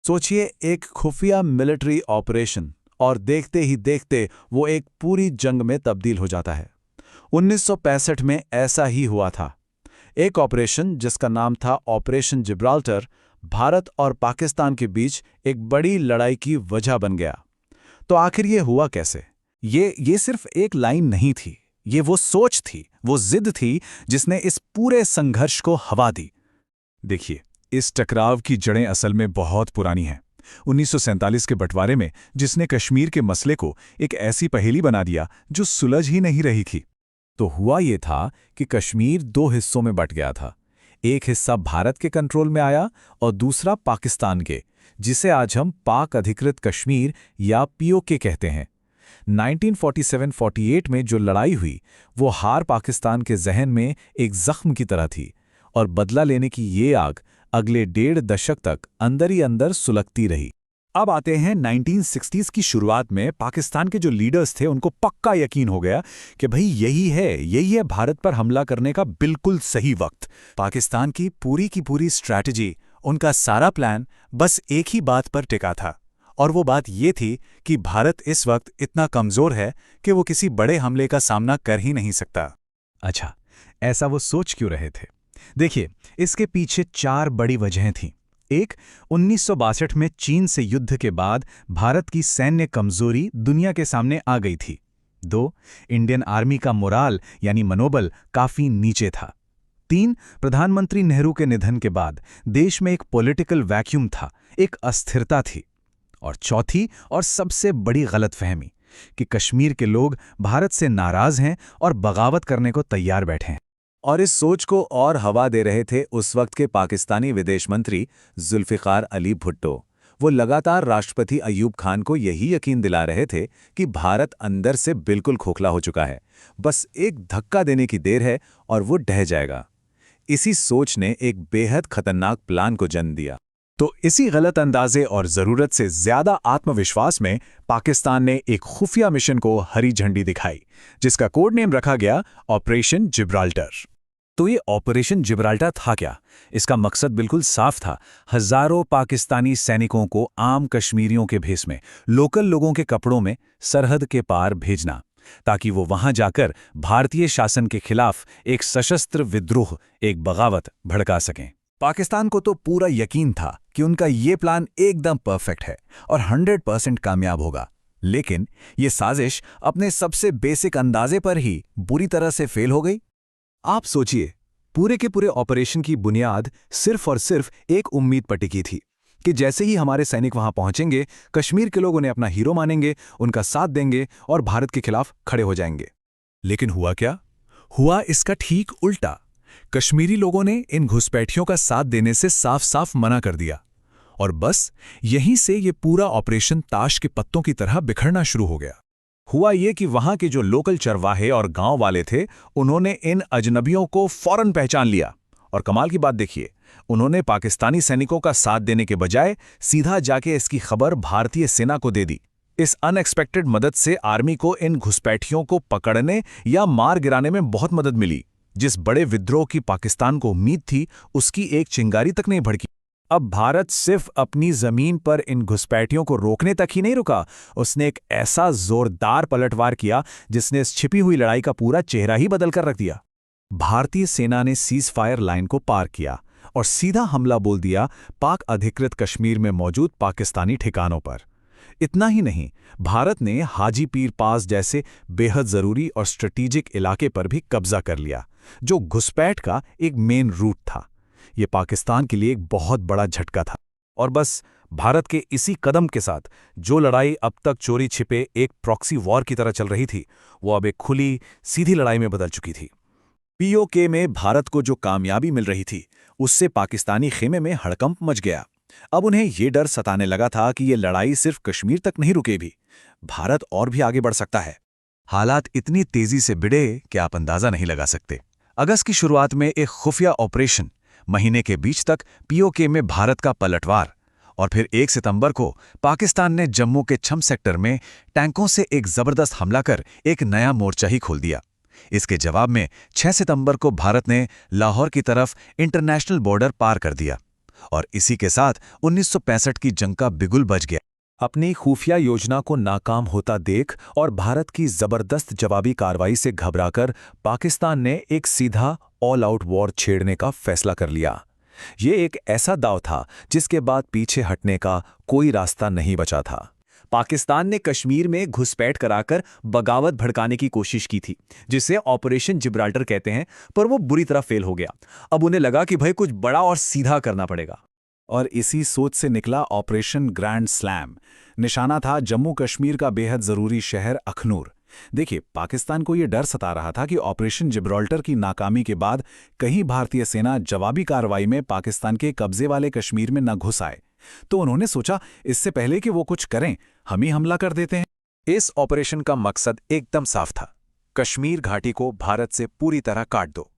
सोचिए, एक खुफिया मिलिट्री ऑपरेशन, और देखते ही देखते वो एक पूरी जंग में तब्दील हो जाता है। 1965 में ऐसा ही हुआ था। एक ऑपरेशन जिसका नाम था ऑपरेशन जिब्राल्टर, भारत और पाकिस्तान के बीच एक बड़ी लड़ाई की वजह बन गया। तो आखिर ये हुआ कैसे? ये सिर्फ एक लाइन नहीं थी, ये वो सोच थी, वो जिद थी जिसने इस पूरे संघर्ष को हवा दी। देखिए, इस टकराव की जड़ें असल में बहुत पुरानी हैं। 1947 के बंटवारे में जिसने कश्मीर के मसले को एक ऐसी पहेली बना दिया जो सुलझ ही नहीं रही थी। तो हुआ ये था कि कश्मीर दो हिस्सों में बंट गया था। एक हिस्सा भारत के कंट्रोल में आया और दूसरा पाकिस्तान के, जिसे आज हम पाक अधिकृत कश्मीर या पीओके कहते हैं। 1947-48 में जो लड़ाई हुई, वो हार पाकिस्तान के जहन में एक जख्म की तरह थी, और बदला लेने की ये आग अगले 1.5 दशक तक अंदर ही अंदर सुलगती रही। अब आते हैं 1960s की शुरुआत में। पाकिस्तान के जो लीडर्स थे उनको पक्का यकीन हो गया कि भाई यही है भारत पर हमला करने का बिल्कुल सही वक्त। पाकिस्तान की पूरी स्ट्रैटेजी, उनका सारा प्लान बस एक ही बात पर टिका था, और वो बात ये थी कि भारत इस वक्त इतना कमज़ोर है कि वो किसी बड़े हमले का सामना कर ही नहीं सकता। अच्छा, ऐसा वो सोच क्यों रहे थे? देखिए, इसके पीछे 4 बड़ी वजहें थीं। एक, 1962 में चीन से युद्ध के बाद भारत की सैन्य कमजोरी दुनिया के सामने आ गई थी। 2, इंडियन आर्मी का मोराल यानी मनोबल काफी नीचे था। 3, प्रधानमंत्री नेहरू के निधन के बाद देश में एक पॉलिटिकल वैक्यूम था, एक अस्थिरता थी। और चौथी और सबसे बड़ी गलतफहमी कि कश्मीर के लोग भारत से नाराज हैं और बगावत करने को तैयार बैठे हैं। और इस सोच को और हवा दे रहे थे उस वक्त के पाकिस्तानी विदेश मंत्री जुल्फिकार अली भुट्टो। वो लगातार राष्ट्रपति अयूब खान को यही यकीन दिला रहे थे कि भारत अंदर से बिल्कुल खोखला हो चुका है, बस एक धक्का देने की देर है और वो ढह जाएगा। इसी सोच ने एक बेहद खतरनाक प्लान को जन्म दिया। तो इसी गलत अंदाजे और ज़रूरत से ज़्यादा आत्मविश्वास में पाकिस्तान ने एक खुफिया मिशन को हरी झंडी दिखाई, जिसका कोड नेम रखा गया ऑपरेशन जिब्राल्टर। तो ये ऑपरेशन जिब्राल्टर था क्या? इसका मकसद बिल्कुल साफ था, हजारों पाकिस्तानी सैनिकों को आम कश्मीरियों के भेष में, लोकल लोगों के कपड़ों में सरहद के पार भेजना, ताकि वो वहां जाकर भारतीय शासन के खिलाफ एक सशस्त्र विद्रोह, एक बगावत भड़का सकें। पाकिस्तान को तो पूरा यकीन था कि उनका ये प्लान एकदम परफेक्ट है और 100% कामयाब होगा। लेकिन ये साजिश अपने सबसे बेसिक अंदाजे पर ही बुरी तरह से फेल हो गई। आप सोचिए, पूरे के पूरे ऑपरेशन की बुनियाद सिर्फ और सिर्फ एक उम्मीद पर टिकी थी कि जैसे ही हमारे सैनिक वहां पहुंचेंगे, कश्मीर के लोग उन्हें अपना हीरो मानेंगे, उनका साथ देंगे और भारत के खिलाफ खड़े हो जाएंगे। लेकिन हुआ क्या? हुआ इसका ठीक उल्टा। कश्मीरी लोगों ने इन घुसपैठियों का साथ देने से साफ साफ मना कर दिया, और बस यहीं से ये पूरा ऑपरेशन ताश के पत्तों की तरह बिखरना शुरू हो गया। हुआ ये कि वहां के जो लोकल चरवाहे और गांव वाले थे, उन्होंने इन अजनबियों को फौरन पहचान लिया, और कमाल की बात देखिए, उन्होंने पाकिस्तानी सैनिकों का साथ देने के बजाय सीधा जाके इसकी खबर भारतीय सेना को दे दी। इस अनएक्सपेक्टेड मदद से आर्मी को इन घुसपैठियों को पकड़ने या मार गिराने में बहुत मदद मिली। जिस बड़े विद्रोह की पाकिस्तान को उम्मीद थी, उसकी एक चिंगारी तक नहीं भड़की। अब भारत सिर्फ अपनी जमीन पर इन घुसपैठियों को रोकने तक ही नहीं रुका, उसने एक ऐसा जोरदार पलटवार किया जिसने इस छिपी हुई लड़ाई का पूरा चेहरा ही बदल कर रख दिया। भारतीय सेना ने सीज फायर लाइन को पार किया और सीधा हमला बोल दिया पाक अधिकृत कश्मीर में मौजूद पाकिस्तानी ठिकानों पर। इतना ही नहीं, भारत ने हाजी पीर पास जैसे बेहद जरूरी और स्ट्रेटेजिक इलाके पर भी कब्जा कर लिया, जो घुसपैठ का एक मेन रूट था। ये पाकिस्तान के लिए एक बहुत बड़ा झटका था। और बस भारत के इसी कदम के साथ जो लड़ाई अब तक चोरी छिपे एक प्रॉक्सी वॉर की तरह चल रही थी, वो अब एक खुली सीधी लड़ाई में बदल चुकी थी। पीओके में भारत को जो कामयाबी मिल रही थी, उससे पाकिस्तानी खेमे में हड़कंप मच गया। अब उन्हें ये डर सताने लगा था कि ये लड़ाई सिर्फ कश्मीर तक नहीं रुकेगी, भारत और भी आगे बढ़ सकता है। हालात इतनी तेजी से बिगड़े कि आप अंदाजा नहीं लगा सकते। अगस्त की शुरुआत में एक खुफिया ऑपरेशन, महीने के बीच तक पीओके में भारत का पलटवार, और फिर 1 सितंबर को पाकिस्तान ने जम्मू के छम सेक्टर में टैंकों से एक जबरदस्त हमला कर एक नया मोर्चा ही खोल दिया। इसके जवाब में 6 सितंबर को भारत ने लाहौर की तरफ इंटरनेशनल बॉर्डर पार कर दिया, और इसी के साथ 1965 की जंग का बिगुल बज गया। अपनी खुफिया योजना को नाकाम होता देख और भारत की जबरदस्त जवाबी कार्रवाई से घबराकर पाकिस्तान ने एक सीधा ऑल आउट वॉर छेड़ने का फैसला कर लिया। ये एक ऐसा दांव था जिसके बाद पीछे हटने का कोई रास्ता नहीं बचा था। पाकिस्तान ने कश्मीर में घुसपैठ कराकर बगावत भड़काने की कोशिश की थी, जिसे ऑपरेशन जिब्राल्टर कहते हैं, पर वो बुरी तरह फेल हो गया। अब उन्हें लगा कि भाई कुछ बड़ा और सीधा करना पड़ेगा। और इसी सोच से निकला ऑपरेशन ग्रैंड स्लैम। निशाना था जम्मू कश्मीर का बेहद जरूरी शहर अखनूर। देखिए, पाकिस्तान को यह डर सता रहा था कि ऑपरेशन जिब्राल्टर की नाकामी के बाद कहीं भारतीय सेना जवाबी कार्रवाई में पाकिस्तान के कब्जे वाले कश्मीर में न घुस आए। तो उन्होंने सोचा, इससे पहले कि वो कुछ करें, हम ही हमला कर देते हैं। इस ऑपरेशन का मकसद एकदम साफ था, कश्मीर घाटी को भारत से पूरी तरह काट दो।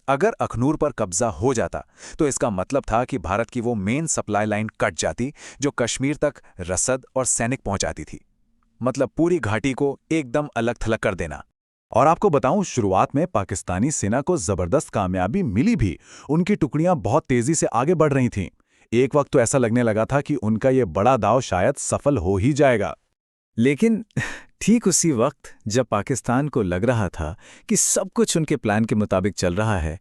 अगर अखनूर पर कब्जा हो जाता तो इसका मतलब था कि भारत की वो मेन सप्लाई लाइन कट जाती जो कश्मीर तक रसद और सैनिक पहुंचाती थी। मतलब पूरी घाटी को एकदम अलग थलग कर देना। और आपको बताऊं, शुरुआत में पाकिस्तानी सेना को जबरदस्त कामयाबी मिली भी। उनकी टुकड़ियां बहुत तेजी से आगे बढ़ रही थीं। एक वक्त तो ऐसा लगने लगा था कि उनका ये बड़ा दांव शायद सफल हो ही जाएगा। लेकिन ठीक उसी वक्त जब पाकिस्तान को लग रहा था कि सब कुछ उनके प्लान के मुताबिक चल रहा है,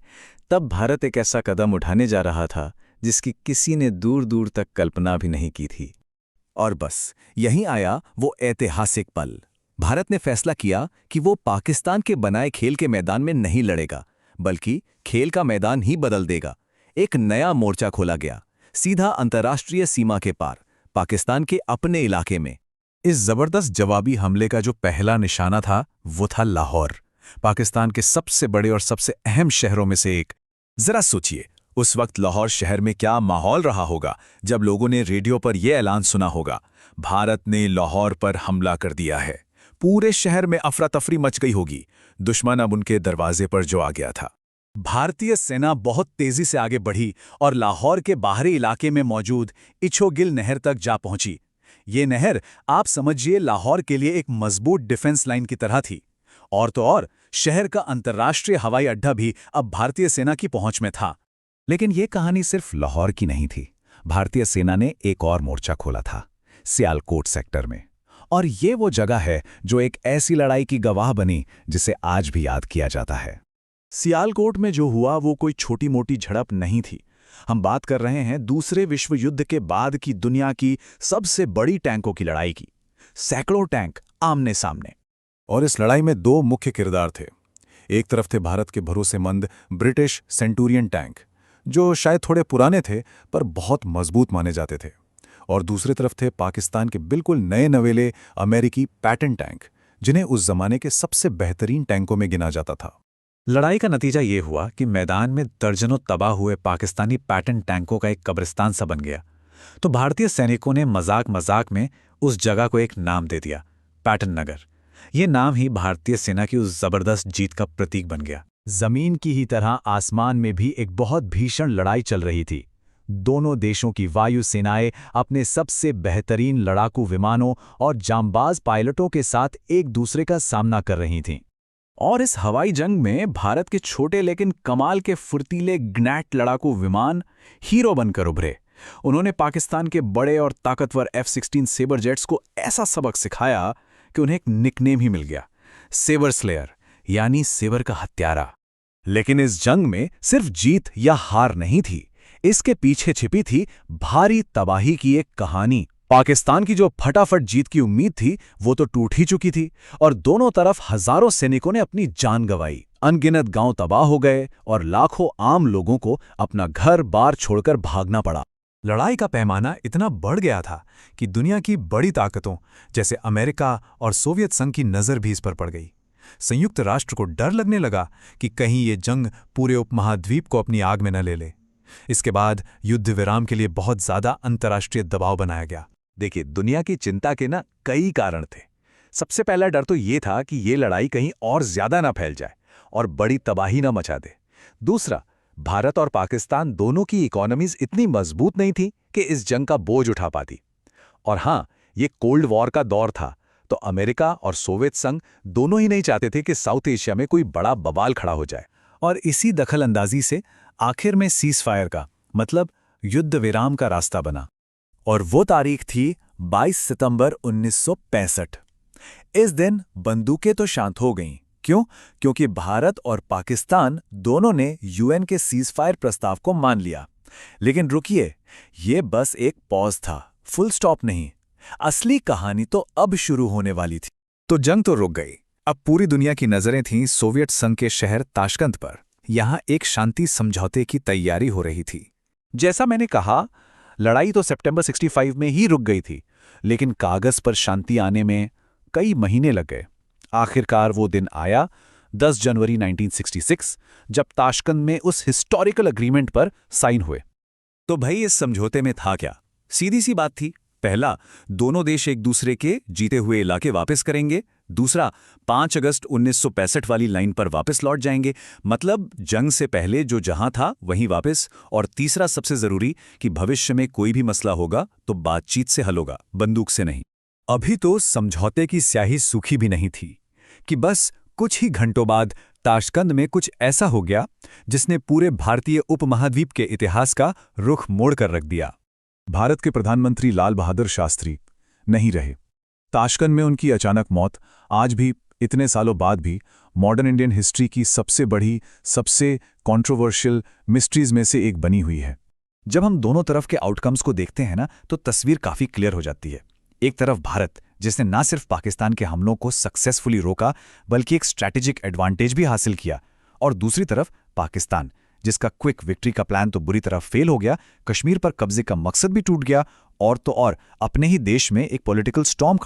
तब भारत एक ऐसा कदम उठाने जा रहा था जिसकी किसी ने दूर दूर तक कल्पना भी नहीं की थी। और बस यहीं आया वो ऐतिहासिक पल। भारत ने फैसला किया कि वो पाकिस्तान के बनाए खेल के मैदान में नहीं लड़ेगा, बल्कि खेल का मैदान ही बदल देगा। एक नया मोर्चा खोला गया, सीधा अंतर्राष्ट्रीय सीमा के पार, पाकिस्तान के अपने इलाके में। इस जबरदस्त जवाबी हमले का जो पहला निशाना था वो था लाहौर, पाकिस्तान के सबसे बड़े और सबसे अहम शहरों में से एक। जरा सोचिए, उस वक्त लाहौर शहर में क्या माहौल रहा होगा जब लोगों ने रेडियो पर यह ऐलान सुना होगा, भारत ने लाहौर पर हमला कर दिया है। पूरे शहर में अफरा तफरी मच गई होगी। दुश्मन अब उनके दरवाजे पर जो आ गया था। भारतीय सेना बहुत तेजी से आगे बढ़ी और लाहौर के बाहरी इलाके में मौजूद इछोगिल नहर तक जा पहुंची। ये नहर आप समझिए लाहौर के लिए एक मजबूत डिफेंस लाइन की तरह थी। और तो और शहर का अंतर्राष्ट्रीय हवाई अड्डा भी अब भारतीय सेना की पहुंच में था। लेकिन ये कहानी सिर्फ लाहौर की नहीं थी। भारतीय सेना ने एक और मोर्चा खोला था, सियालकोट सेक्टर में। और ये वो जगह है जो एक ऐसी लड़ाई की गवाह बनी जिसे आज भी याद किया जाता है। सियालकोट में जो हुआ वो कोई छोटी मोटी झड़प नहीं थी। हम बात कर रहे हैं दूसरे विश्व युद्ध के बाद की दुनिया की सबसे बड़ी टैंकों की लड़ाई की। सैकड़ों टैंक आमने सामने। और इस लड़ाई में दो मुख्य किरदार थे। एक तरफ थे भारत के भरोसेमंद ब्रिटिश सेंटूरियन टैंक, जो शायद थोड़े पुराने थे पर बहुत मजबूत माने जाते थे। और दूसरी तरफ थे पाकिस्तान के बिल्कुल नए नवेले अमेरिकी पैटर्न टैंक, जिन्हें उस जमाने के सबसे बेहतरीन टैंकों में गिना जाता था। लड़ाई का नतीजा ये हुआ कि मैदान में दर्जनों तबाह हुए पाकिस्तानी पैटर्न टैंकों का एक कब्रिस्तान सा बन गया। तो भारतीय सैनिकों ने मजाक मजाक में उस जगह को एक नाम दे दिया, पैटर्न नगर। ये नाम ही भारतीय सेना की उस जबरदस्त जीत का प्रतीक बन गया। जमीन की ही तरह आसमान में भी एक बहुत भीषण लड़ाई चल रही थी। दोनों देशों की वायु सेनाएं अपने सबसे बेहतरीन लड़ाकू विमानों और जांबाज पायलटों के साथ एक दूसरे का सामना कर रही थीं। और इस हवाई जंग में भारत के छोटे लेकिन कमाल के फुर्तीले ग्नैट लड़ाकू विमान हीरो बनकर उभरे। उन्होंने पाकिस्तान के बड़े और ताकतवर F-16 सेबर जेट्स को ऐसा सबक सिखाया कि उन्हें एक निकनेम ही मिल गया, सेबर स्लेयर, यानी सेबर का हत्यारा। लेकिन इस जंग में सिर्फ जीत या हार नहीं थी, इसके पीछे छिपी थी भारी तबाही की एक कहानी। पाकिस्तान की जो फटाफट जीत की उम्मीद थी वो तो टूट ही चुकी थी और दोनों तरफ हजारों सैनिकों ने अपनी जान गंवाई। अनगिनत गांव तबाह हो गए और लाखों आम लोगों को अपना घर बार छोड़कर भागना पड़ा। लड़ाई का पैमाना इतना बढ़ गया था कि दुनिया की बड़ी ताकतों जैसे अमेरिका और सोवियत संघ की नज़र भी इस पर पड़ गई। संयुक्त राष्ट्र को डर लगने लगा कि कहीं ये जंग पूरे उपमहाद्वीप को अपनी आग में न ले ले। इसके बाद युद्ध विराम के लिए बहुत ज्यादा अंतर्राष्ट्रीय दबाव बनाया गया। देखिए, दुनिया की चिंता के कई कारण थे। सबसे पहला डर तो ये था कि ये लड़ाई कहीं और ज्यादा ना फैल जाए और बड़ी तबाही ना मचा दे। दूसरा, भारत और पाकिस्तान दोनों की इकोनॉमीज इतनी मजबूत नहीं थी कि इस जंग का बोझ उठा पाती। और हाँ, ये कोल्ड वॉर का दौर था, तो अमेरिका और सोवियत संघ दोनों ही नहीं चाहते थे कि साउथ एशिया में कोई बड़ा बवाल खड़ा हो जाए। और इसी दखल अंदाजी से आखिर में सीज फायर का मतलब युद्ध विराम का रास्ता बना। और वो तारीख थी 22 सितंबर 1965। इस दिन बंदूकें तो शांत हो गईं। क्यों? क्योंकि भारत और पाकिस्तान दोनों ने यूएन के सीज़फायर प्रस्ताव को मान लिया। लेकिन रुकिए, ये बस एक पॉज था, फुल स्टॉप नहीं। असली कहानी तो अब शुरू होने वाली थी। तो जंग तो रुक गई। अब पूरी दुनिया की नजरें थीं सोवियत संघ के शहर ताशकंद पर। यहां एक शांति समझौते की तैयारी हो रही थी। जैसा मैंने कहा, लड़ाई तो सितंबर 65 में ही रुक गई थी, लेकिन कागज पर शांति आने में कई महीने लग गए। आखिरकार वो दिन आया, 10 जनवरी 1966, जब ताशकंद में उस हिस्टोरिकल एग्रीमेंट पर साइन हुए। तो भाई इस समझौते में था क्या? सीधी सी बात थी। पहला, दोनों देश एक दूसरे के जीते हुए इलाके वापस करेंगे। दूसरा, 5 अगस्त 1965 वाली लाइन पर वापस लौट जाएंगे, मतलब जंग से पहले जो जहां था वहीं वापस। और तीसरा, सबसे जरूरी, कि भविष्य में कोई भी मसला होगा तो बातचीत से हल होगा, बंदूक से नहीं। अभी तो समझौते की स्याही सूखी भी नहीं थी कि बस कुछ ही घंटों बाद ताशकंद में कुछ ऐसा हो गया जिसने पूरे भारतीय उपमहाद्वीप के इतिहास का रुख मोड़कर रख दिया। भारत के प्रधानमंत्री लाल बहादुर शास्त्री नहीं रहे। ताशकंद में उनकी अचानक मौत आज भी, इतने सालों बाद भी, मॉडर्न इंडियन हिस्ट्री की सबसे बड़ी, सबसे कंट्रोवर्शियल मिस्ट्रीज में से एक बनी हुई है। जब हम दोनों तरफ के आउटकम्स को देखते हैं ना, तो तस्वीर काफी क्लियर हो जाती है। एक तरफ भारत, जिसने ना सिर्फ पाकिस्तान के हमलों को सक्सेसफुली रोका, बल्कि एक स्ट्रैटेजिक एडवांटेज भी हासिल किया। और दूसरी तरफ पाकिस्तान, जिसका क्विक विक्ट्री का प्लान तो बुरी तरह फेल हो गया, कश्मीर पर कब्जे का मकसद भी टूट गया, और तो और अपने ही देश में एक पॉलिटिकल स्टॉर्म